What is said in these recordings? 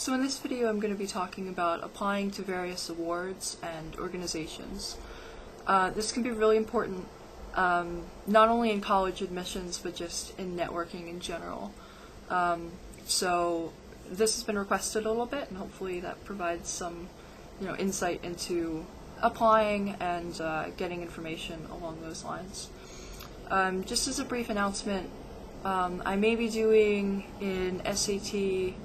So in this video I'm going to be talking about applying to various awards and organizations. This can be really important not only in college admissions but just in networking in general. So this has been requested a little bit, and hopefully that provides some insight into applying and getting information along those lines. Just as a brief announcement, I may be doing an SAT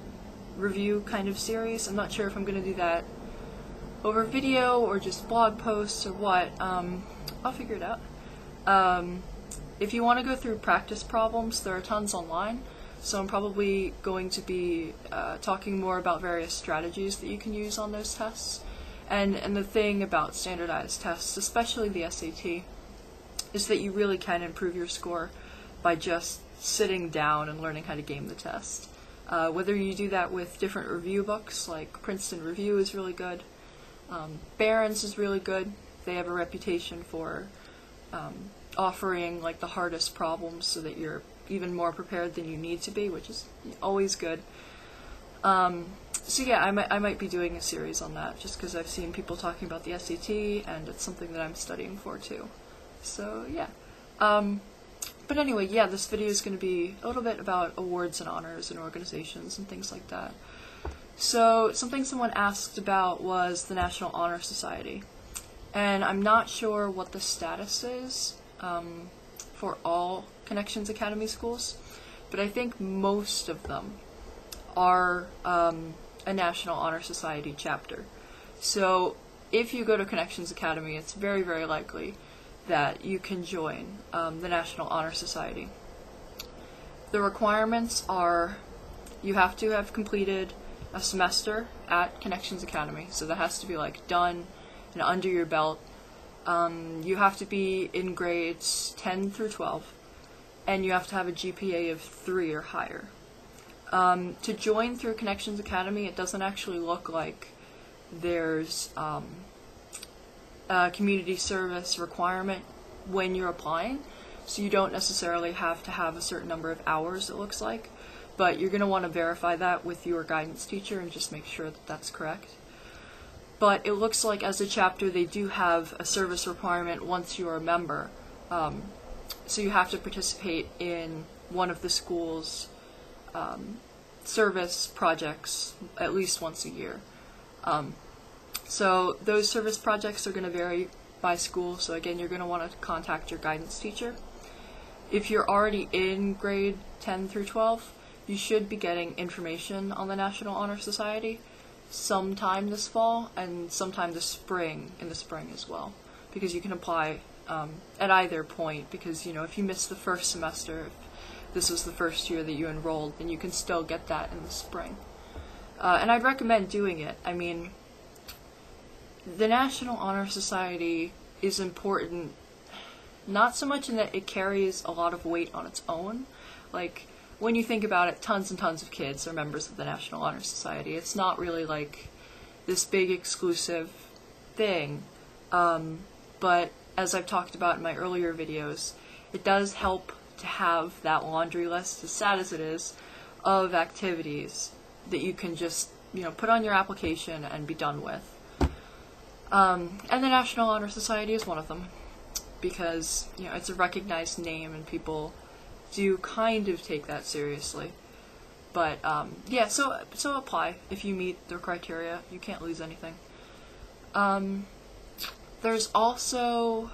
review kind of series. I'm not sure if I'm going to do that over video or just blog posts or what. I'll figure it out. If you want to go through practice problems, there are tons online, so I'm probably going to be talking more about various strategies that you can use on those tests. And the thing about standardized tests, especially the SAT, is that you really can improve your score by just sitting down and learning how to game the test. Whether you do that with different review books, like Princeton Review is really good. Barron's is really good. They have a reputation for offering like the hardest problems so that you're even more prepared than you need to be, which is always good. So yeah, I might be doing a series on that just because I've seen people talking about the SAT and it's something that I'm studying for too. So yeah. But anyway, yeah, this video is going to be a little bit about awards and honors and organizations and things like that. So something someone asked about was the National Honor Society. And I'm not sure what the status is for all Connections Academy schools, but I think most of them are a National Honor Society chapter. So if you go to Connections Academy, it's very, very likely that you can join the National Honor Society. The requirements are you have to have completed a semester at Connections Academy, so that has to be like done and under your belt. You have to be in grades 10 through 12, and you have to have a GPA of 3 or higher. To join through Connections Academy, it doesn't actually look like there's a community service requirement when you're applying, so you don't necessarily have to have a certain number of hours, it looks like, but you're going to want to verify that with your guidance teacher and just make sure that that's correct. But it looks like as a chapter they do have a service requirement once you're a member, so you have to participate in one of the school's service projects at least once a year. So those service projects are going to vary by school, so again you're going to want to contact your guidance teacher. If you're already in grade 10 through 12, you should be getting information on the National Honor Society sometime this fall and sometime in the spring as well, because you can apply at either point, because if you miss the first semester, if this was the first year that you enrolled, then you can still get that in the spring. And I'd recommend doing it. I mean, the National Honor Society is important, not so much in that it carries a lot of weight on its own. Like, when you think about it, tons and tons of kids are members of the National Honor Society. It's not really like this big exclusive thing. But as I've talked about in my earlier videos, it does help to have that laundry list, as sad as it is, of activities that you can just put on your application and be done with. And the National Honor Society is one of them, because it's a recognized name and people do kind of take that seriously. But yeah, so apply if you meet their criteria. You can't lose anything. There's also,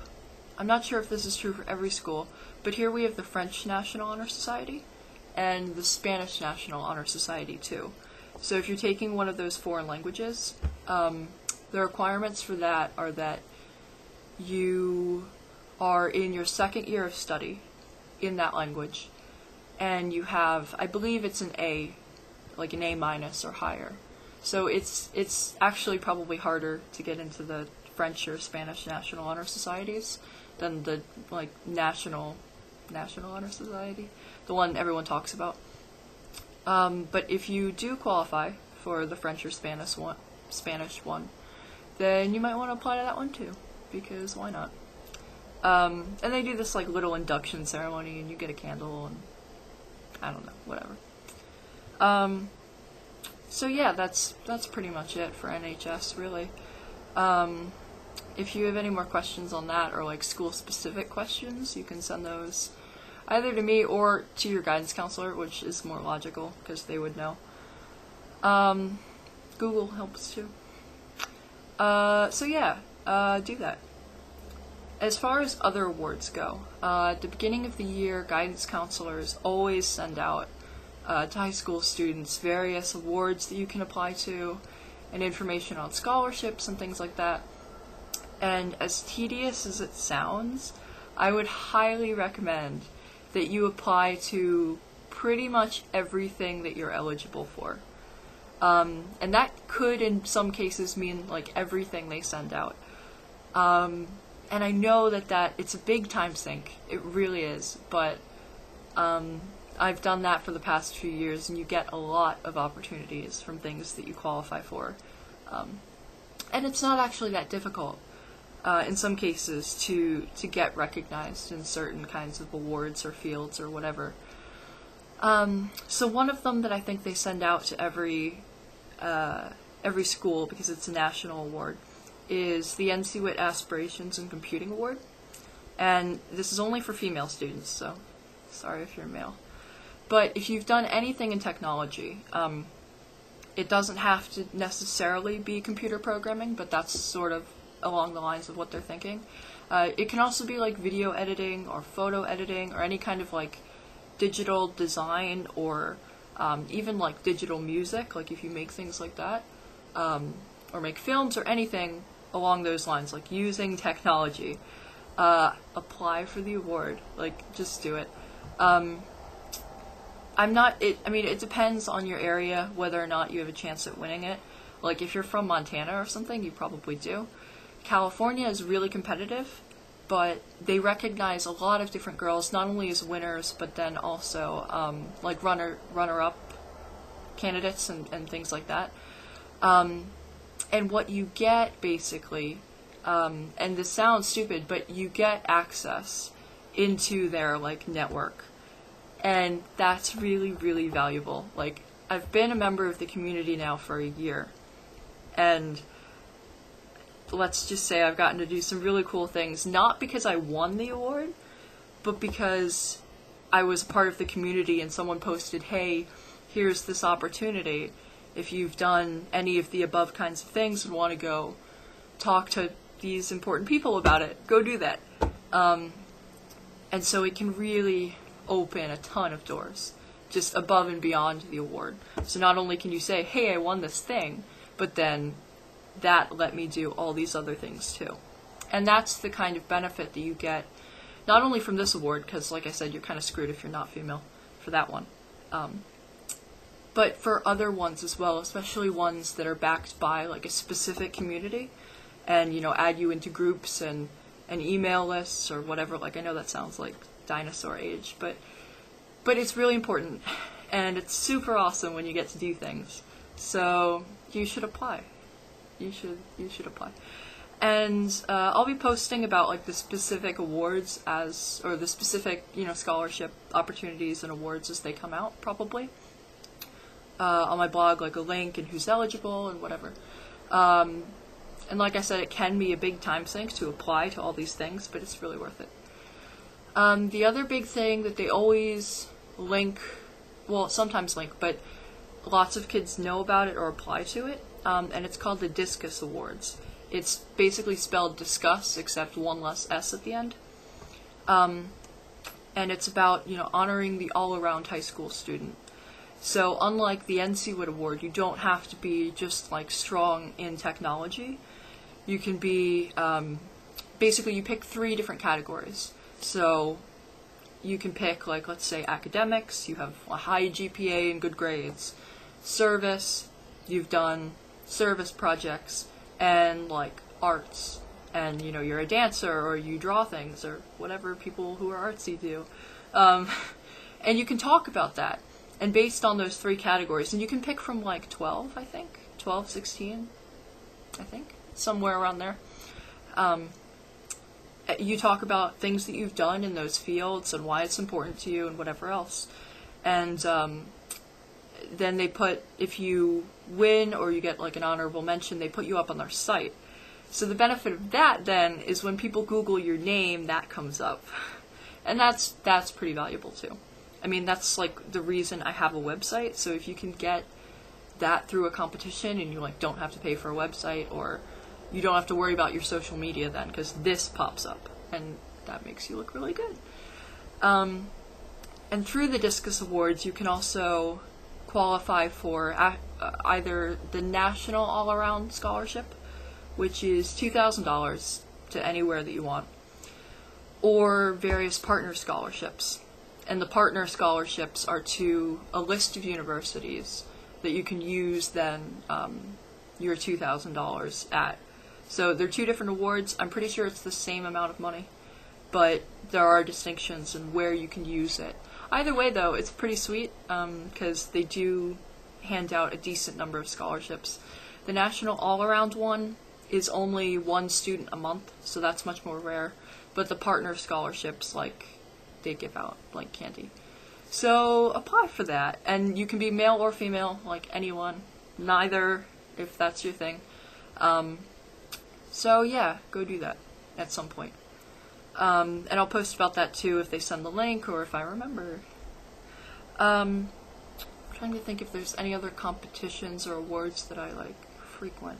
I'm not sure if this is true for every school, but here we have the French National Honor Society and the Spanish National Honor Society too. So if you're taking one of those foreign languages, the requirements for that are that you are in your second year of study in that language, and you have, I believe it's an A, like an A- or higher. So it's actually probably harder to get into the French or Spanish National Honor Societies than the National Honor Society, the one everyone talks about. But if you do qualify for the French or Spanish one, then you might want to apply to that one too, because why not? And they do this little induction ceremony, and you get a candle, and I don't know, whatever. So yeah, that's pretty much it for NHS, really. If you have any more questions on that, or like school-specific questions, you can send those either to me or to your guidance counselor, which is more logical because they would know. Google helps too. So yeah, do that. As far as other awards go, at the beginning of the year, guidance counselors always send out to high school students various awards that you can apply to, and information on scholarships and things like that. And as tedious as it sounds, I would highly recommend that you apply to pretty much everything that you're eligible for. And that could, in some cases, mean like everything they send out. And I know that it's a big time sink. It really is. But I've done that for the past few years, and you get a lot of opportunities from things that you qualify for. And it's not actually that difficult, in some cases, to get recognized in certain kinds of awards or fields or whatever. So one of them that I think they send out to every school, because it's a national award, is the NCWIT Aspirations in Computing Award. And this is only for female students, so sorry if you're male. But if you've done anything in technology, it doesn't have to necessarily be computer programming, but that's sort of along the lines of what they're thinking. It can also be like video editing or photo editing or any kind of like digital design, or even like digital music, like if you make things like that, or make films or anything along those lines, like using technology. Apply for the award, like just do it. It depends on your area whether or not you have a chance at winning it. Like if you're from Montana or something, you probably do. California is really competitive, but they recognize a lot of different girls, not only as winners, but then also like runner-up candidates and things like that. And what you get, basically, and this sounds stupid, but you get access into their like network. And that's really, really valuable. Like, I've been a member of the community now for a year, and let's just say I've gotten to do some really cool things, not because I won the award, but because I was part of the community and someone posted, hey, here's this opportunity. If you've done any of the above kinds of things and want to go talk to these important people about it, go do that. And so it can really open a ton of doors, just above and beyond the award. So not only can you say, hey, I won this thing, but then that let me do all these other things too. And that's the kind of benefit that you get, not only from this award, because like I said, you're kind of screwed if you're not female for that one, but for other ones as well, especially ones that are backed by like a specific community, and add you into groups and email lists or whatever. Like, I know that sounds like dinosaur age, but it's really important, and it's super awesome when you get to do things. So you should apply. You should apply. And I'll be posting about like the specific awards or the specific scholarship opportunities and awards as they come out, probably on my blog, like a link and who's eligible and whatever. And like I said, it can be a big time sink to apply to all these things, but it's really worth it. The other big thing that they always link, well, sometimes link, but lots of kids know about it or apply to it, and it's called the Discus Awards. It's basically spelled discuss, except one less S at the end. And it's about, honoring the all-around high school student. So unlike the NCWIT Award, you don't have to be just like strong in technology. You can be, basically you pick 3 different categories. So you can pick, like, let's say academics, you have a high GPA and good grades. Service, you've done service projects, and like arts, and you're a dancer or you draw things or whatever people who are artsy do. And you can talk about that. And based on those 3 categories, and you can pick from like 12, I think, 12, 16, I think, somewhere around there. You talk about things that you've done in those fields and why it's important to you and whatever else. And then they put, if you win or you get like an honorable mention, they put you up on their site. So the benefit of that then is when people Google your name, that comes up. And that's pretty valuable too. I mean, that's like the reason I have a website. So if you can get that through a competition and you like don't have to pay for a website, or you don't have to worry about your social media then, because this pops up and that makes you look really good. And through the Discus Awards, you can also qualify for either the National All-Around Scholarship, which is $2,000 to anywhere that you want, or various partner scholarships. And the partner scholarships are to a list of universities that you can use then your $2,000 at. So they're two different awards. I'm pretty sure it's the same amount of money, but there are distinctions in where you can use it. Either way, though, it's pretty sweet because they do hand out a decent number of scholarships. The National All-Around one is only one student a month, so that's much more rare. But the partner scholarships, like, they give out like candy. So apply for that, and you can be male or female, like anyone. Neither, if that's your thing. So yeah, go do that at some point. And I'll post about that too if they send the link or if I remember. I'm trying to think if there's any other competitions or awards that I like frequent.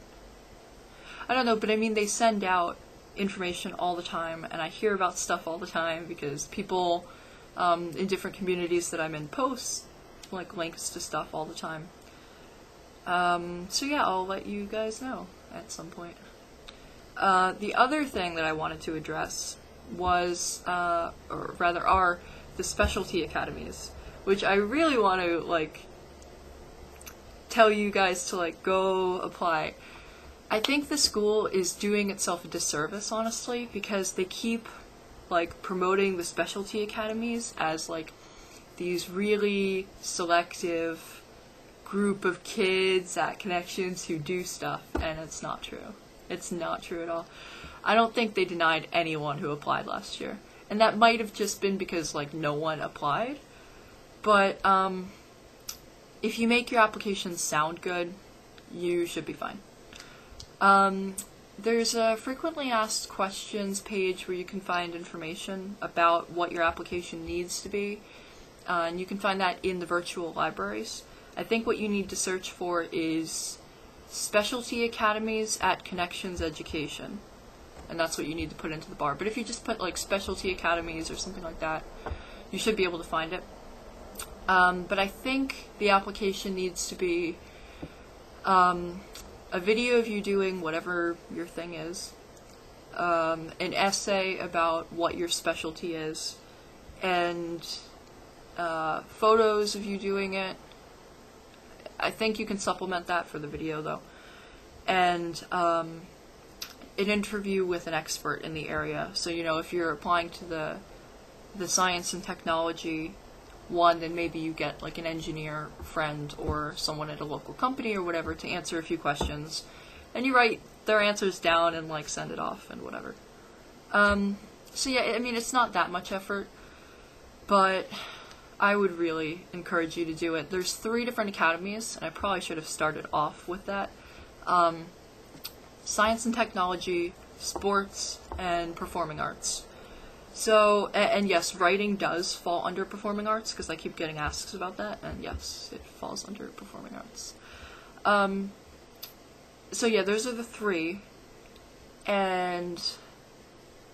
I don't know, but I mean they send out information all the time, and I hear about stuff all the time because people in different communities that I'm in post like links to stuff all the time. So yeah, I'll let you guys know at some point. The other thing that I wanted to address was, or rather are, the Specialty Academies, which I really want to, like, tell you guys to, like, go apply. I think the school is doing itself a disservice, honestly, because they keep, like, promoting the Specialty Academies as, like, these really selective group of kids at Connections who do stuff, and it's not true. It's not true at all. I don't think they denied anyone who applied last year. And that might have just been because, like, no one applied. But, if you make your application sound good, you should be fine. There's a frequently asked questions page where you can find information about what your application needs to be. And you can find that in the virtual libraries. I think what you need to search for is Specialty Academies at Connections Education. And that's what you need to put into the bar. But if you just put like Specialty Academies or something like that, you should be able to find it. But I think the application needs to be a video of you doing whatever your thing is, an essay about what your specialty is, and photos of you doing it. I think you can supplement that for the video though. And an interview with an expert in the area. So, you know, if you're applying to the science and technology one, then maybe you get like an engineer friend or someone at a local company or whatever to answer a few questions. And you write their answers down and like send it off and whatever. So yeah, I mean, it's not that much effort, but I would really encourage you to do it. There's 3 different academies, and I probably should have started off with that. Science and technology, sports, and performing arts. So, and yes, writing does fall under performing arts, because I keep getting asks about that, and yes, it falls under performing arts. So yeah, those are the 3, and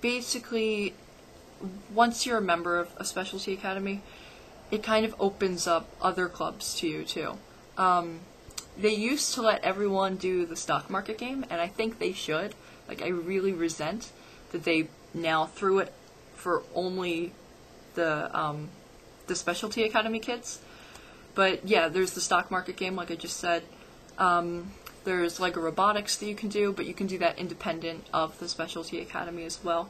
basically, once you're a member of a specialty academy, it kind of opens up other clubs to you, too. They used to let everyone do the stock market game, and I think they should. Like, I really resent that they now threw it for only the Specialty Academy kids. But yeah, there's the stock market game, like I just said. There's Lego robotics that you can do, but you can do that independent of the Specialty Academy as well.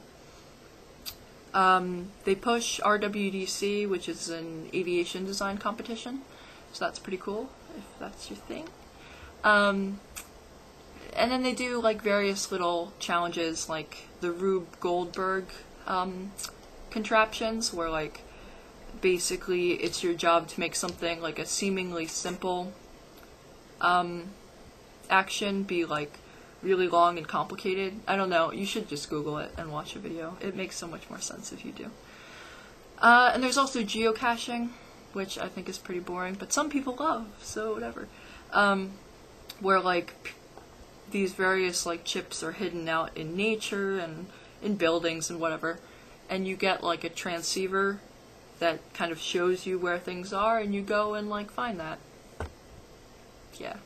They push RWDC, which is an aviation design competition, so that's pretty cool, if that's your thing. And then they do like various little challenges, like the Rube Goldberg contraptions, where like basically it's your job to make something like a seemingly simple action be like really long and complicated. I don't know, you should just Google it and watch a video. It makes so much more sense if you do. And there's also geocaching, which I think is pretty boring, but some people love, so whatever. Where like these various like chips are hidden out in nature and in buildings and whatever, and you get like a transceiver that kind of shows you where things are, and you go and like find that. Yeah.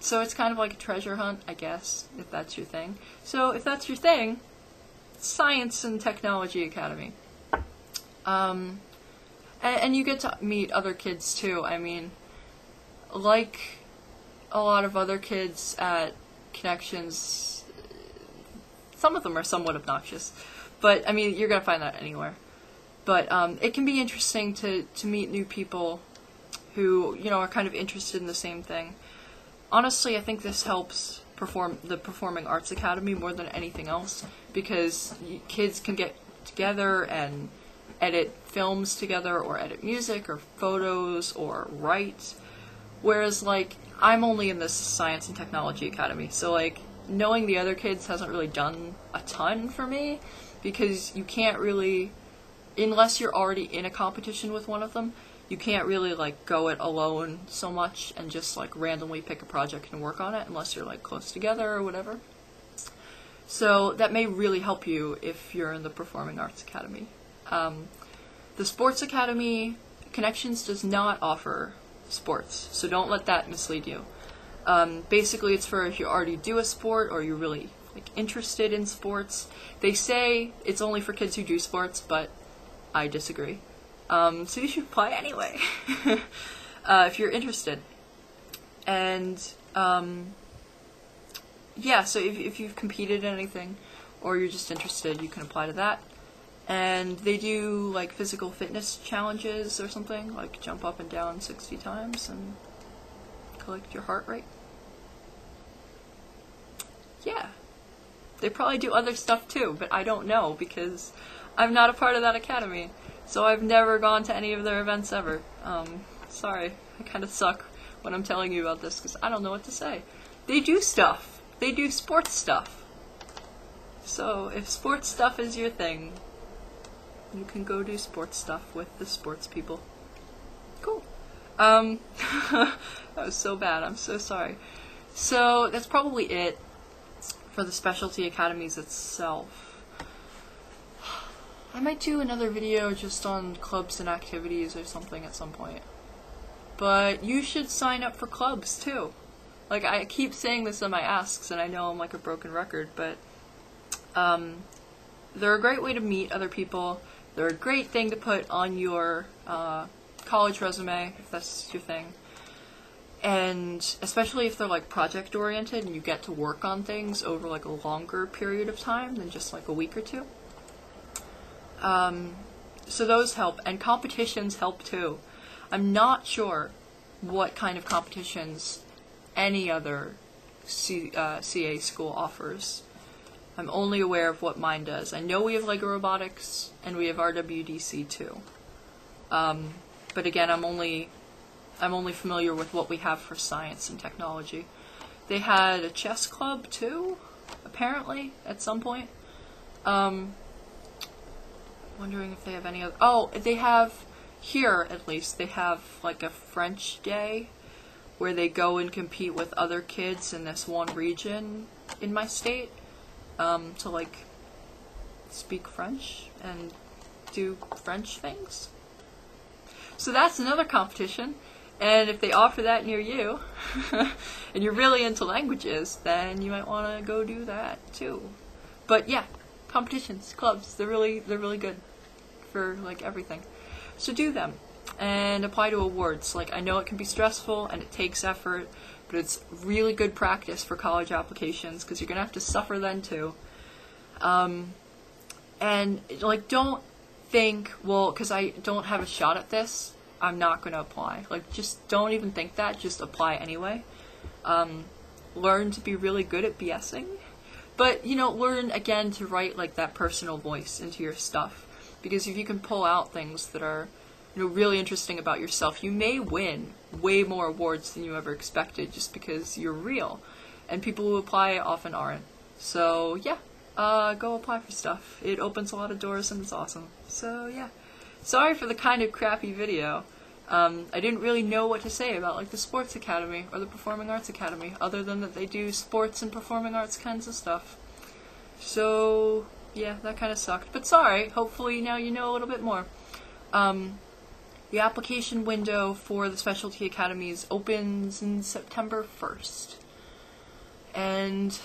So it's kind of like a treasure hunt, I guess, if that's your thing. So if that's your thing, Science and Technology Academy. And you get to meet other kids too. I mean, like a lot of other kids at Connections, some of them are somewhat obnoxious, but I mean, you're gonna find that anywhere. But it can be interesting to meet new people who, you know, are kind of interested in the same thing. Honestly, I think this helps the Performing Arts Academy more than anything else, because kids can get together and edit films together, or edit music, or photos, or write. Whereas, like, I'm only in this Science and Technology Academy, so, like, knowing the other kids hasn't really done a ton for me, because you can't really, unless you're already in a competition with one of them, you can't really, like, go it alone so much and just, like, randomly pick a project and work on it unless you're, like, close together or whatever. So that may really help you if you're in the Performing Arts Academy. The Sports Academy, Connections does not offer sports, so don't let that mislead you. Basically, it's for if you already do a sport or you're really, like, interested in sports. They say it's only for kids who do sports, but I disagree. So you should apply anyway, if you're interested. And, yeah, so if you've competed in anything, or you're just interested, you can apply to that. And they do, like, physical fitness challenges or something, like jump up and down 60 times and collect your heart rate. Yeah. They probably do other stuff too, but I don't know, because I'm not a part of that academy. So I've never gone to any of their events ever. Sorry, I kind of suck when I'm telling you about this, because I don't know what to say. They do stuff. They do sports stuff. So if sports stuff is your thing, you can go do sports stuff with the sports people. Cool. That was so bad. I'm so sorry. So that's probably it for the Specialty Academies itself. I might do another video just on clubs and activities or something at some point. But you should sign up for clubs too. Like, I keep saying this in my asks, and I know I'm like a broken record, but they're a great way to meet other people. They're a great thing to put on your college resume, if that's your thing. And especially if they're like project oriented and you get to work on things over like a longer period of time than just like a week or two. So those help, and competitions help too. I'm not sure what kind of competitions any other CA school offers. I'm only aware of what mine does. I know we have LEGO Robotics, and we have RWDC too. But again, I'm only familiar with what we have for Science and Technology. They had a chess club too, apparently, at some point. Wondering if they have any other... Oh, they have, here at least, they have like a French day where they go and compete with other kids in this one region in my state to like speak French and do French things. So that's another competition, and if they offer that near you and you're really into languages, then you might want to go do that too. But yeah, competitions, clubs, they're really good for like everything. So do them and apply to awards. Like, I know it can be stressful and it takes effort, but it's really good practice for college applications, because you're gonna have to suffer then too. And like, don't think, well, because I don't have a shot at this, I'm not gonna apply. Like, just don't even think that, just apply anyway. Learn to be really good at BSing, but, you know, learn again to write like that personal voice into your stuff. because if you can pull out things that are, really interesting about yourself, you may win way more awards than you ever expected just because you're real. And people who apply often aren't. So yeah, go apply for stuff. It opens a lot of doors and it's awesome. So yeah. Sorry for the kind of crappy video. I didn't really know what to say about like the Sports Academy or the Performing Arts Academy, other than that they do sports and performing arts kinds of stuff. So yeah, that kind of sucked. But sorry, hopefully now you know a little bit more. The application window for the Specialty Academies opens in September 1st. And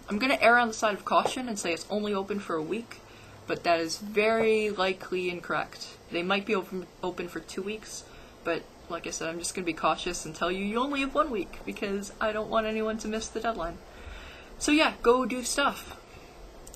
I'm going to err on the side of caution and say it's only open for a week, but that is very likely incorrect. They might be open for 2 weeks, but like I said, I'm just going to be cautious and tell you you only have 1 week, because I don't want anyone to miss the deadline. So yeah, go do stuff.